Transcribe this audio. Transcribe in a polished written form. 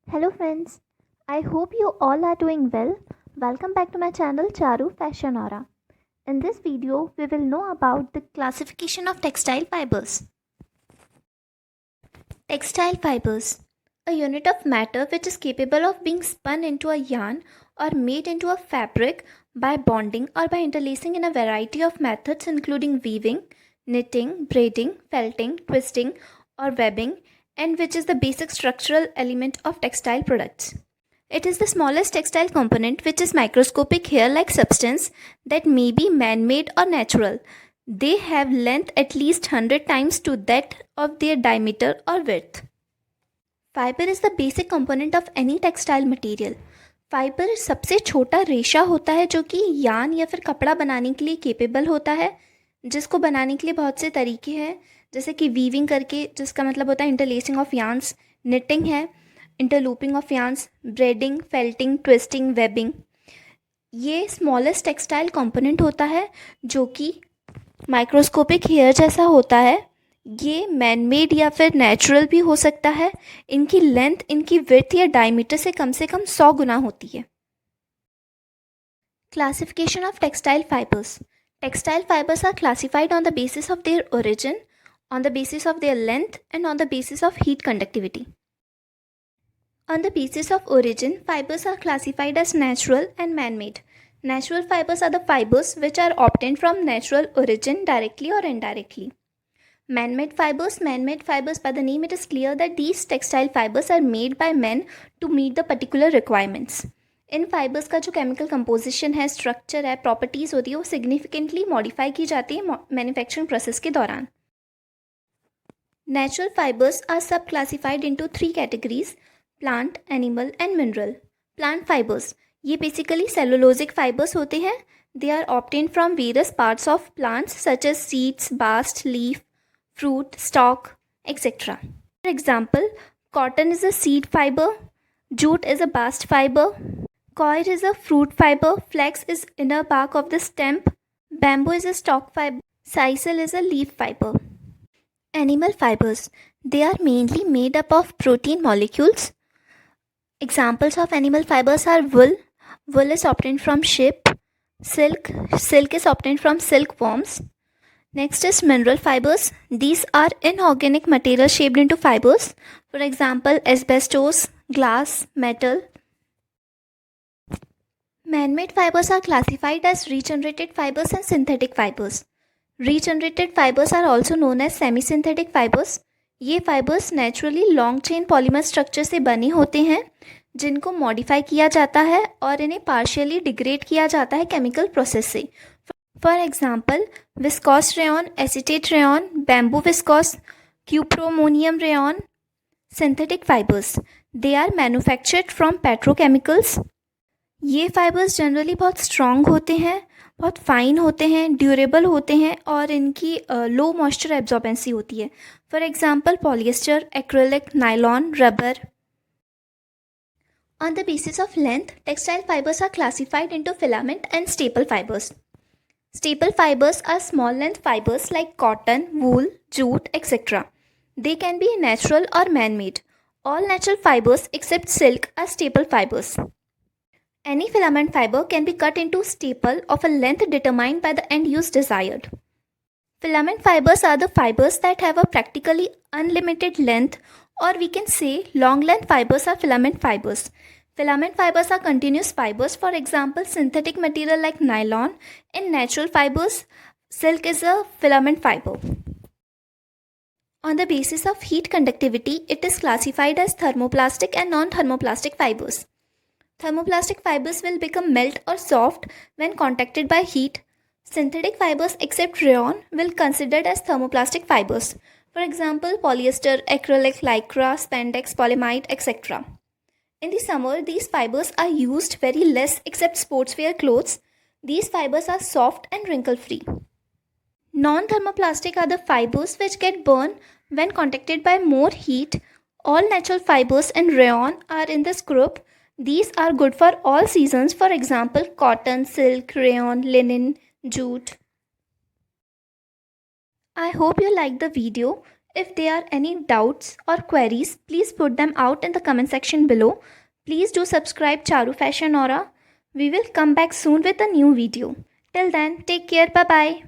Hello friends, I hope you all are doing well. Welcome back to my channel Charu Fashion Aura. In this video, we will know about the classification of textile fibers. Textile fibers, a unit of matter which is capable of being spun into a yarn or made into a fabric by bonding or by interlacing in a variety of methods including weaving, knitting, braiding, felting, twisting or webbing, and which is the basic structural element of textile products. It is the smallest textile component which is microscopic hair-like substance that may be man-made or natural. They have length at least 100 times to that of their diameter or width. Fibre is the basic component of any textile material. Fibre सबसे छोटा रेशा होता है जो कि यान या फिर कपड़ा बनाने के लिए केपेबल होता है, जिसको बनाने के लिए बहुत से तरीके हैं, जैसे कि वीविंग करके, जिसका मतलब होता है इंटरलेसिंग ऑफ यान्स, निटिंग है, interlooping of yarns, braiding, felting, twisting, webbing. ये स्मॉलेस्ट टेक्सटाइल कंपोनेंट होता है जो कि माइक्रोस्कोपिक हेयर जैसा होता है. ये मैनमेड या फिर नेचुरल भी हो सकता है. इनकी लेंथ इनकी विड्थ या डायमीटर से कम 100 गुना होती है. Classification of textile fibres. Textile fibres are classified on the basis of their origin, on the basis of their length, and on the basis of heat conductivity. On the basis of origin, fibers are classified as natural and man-made. Natural fibers are the fibers which are obtained from natural origin directly or indirectly. Man-made fibers, by the name it is clear that these textile fibers are made by men to meet the particular requirements. In fibres का जो chemical composition है, structure है, properties होती है, वो significantly modify की जाती है मैन्युफैक्चरिंग प्रोसेस के दौरान. Natural fibers are subclassified into 3 categories: plant, animal and mineral. Plant fibers, ये basically cellulosic fibers होते हैं. They are obtained from various parts of plants such as seeds, bast, leaf, fruit, stalk, etc. For example, cotton is a seed fiber, jute is a bast fiber, coir is a fruit fiber, flax is inner bark of the stem, bamboo is a stalk fiber, sisal is a leaf fiber. Animal fibers, they are mainly made up of protein molecules. Examples of animal fibers are wool. Wool is obtained from sheep. Silk is obtained from silkworms. Next is mineral fibers. These are inorganic materials shaped into fibers. For example, asbestos, glass, metal. Man-made fibers are classified as regenerated fibers and synthetic fibers. Regenerated fibers are also known as semi-synthetic fibers. ये fibers naturally long chain polymer structure से बने होते हैं, जिनको modify किया जाता है और इन्हें partially degrade किया जाता है chemical process से. For example, viscose rayon, acetate rayon, bamboo viscose, cupromonium rayon. Synthetic fibers, they are manufactured from petrochemicals. ये फाइबर्स जनरली बहुत स्ट्रॉन्ग होते हैं, बहुत फाइन होते हैं, ड्यूरेबल होते हैं और इनकी लो मॉइस्चर एब्जॉर्बेंसी होती है. For example polyester, acrylic, nylon, rubber. On the basis of length, textile fibres are classified into filament and staple fibres. Staple fibers are small length fibers like cotton, wool, jute, etc. They can be natural or man-made. All natural fibers except silk are staple fibers. Any filament fiber can be cut into staple of a length determined by the end use desired. Filament fibers are the fibers that have a practically unlimited length, or we can say long length fibers are filament fibers. Filament fibers are continuous fibers. For example, synthetic material like nylon. In natural fibers, silk is a filament fiber. On the basis of heat conductivity, it is classified as thermoplastic and non-thermoplastic fibers. Thermoplastic fibers will become melt or soft when contacted by heat. Synthetic fibers except rayon will considered as thermoplastic fibers. For example, polyester, acrylic, lycra, spandex, polyamide, etc. In the summer, these fibers are used very less except sportswear clothes. These fibers are soft and wrinkle-free. Non-thermoplastic are the fibers which get burned when contacted by more heat. All natural fibers and rayon are in this group. These are good for all seasons. For example, cotton, silk, rayon, linen, jute. I hope you liked the video. If there are any doubts or queries, please put them out in the comment section below. Please do subscribe Charu Fashion Aura. We will come back soon with a new video. Till then, take care. Bye bye.